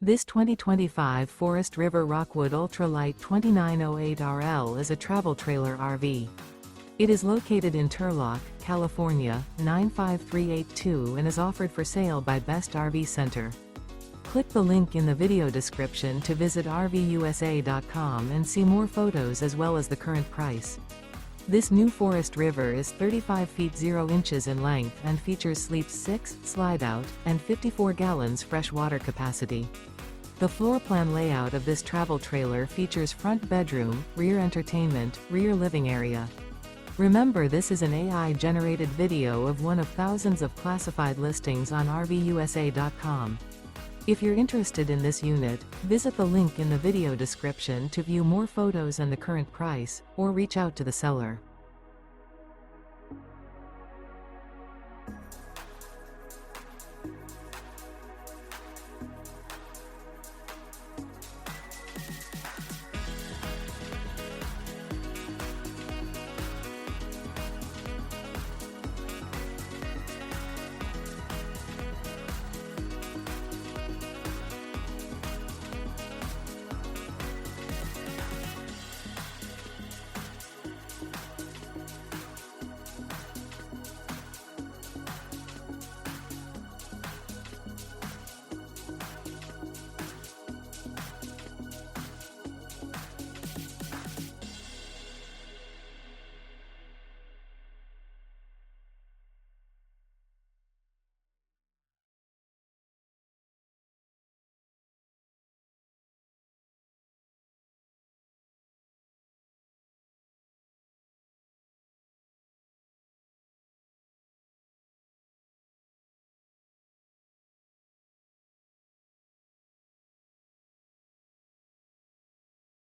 This 2025 Forest River Rockwood Ultralight 2908RL is a travel trailer RV. It is located in Turlock, California, 95382 and is offered for sale by Best RV Center. Click the link in the video description to visit RVUSA.com and see more photos as well as the current price. This new Forest River is 35 feet 0 inches in length and features sleeps 6, Slideout, and 54 gallons fresh water capacity. The floor plan layout of this travel trailer features front bedroom, rear entertainment, rear living area. Remember, this is an AI-generated video of one of thousands of classified listings on RVUSA.com. If you're interested in this unit, visit the link in the video description to view more photos and the current price, or reach out to the seller.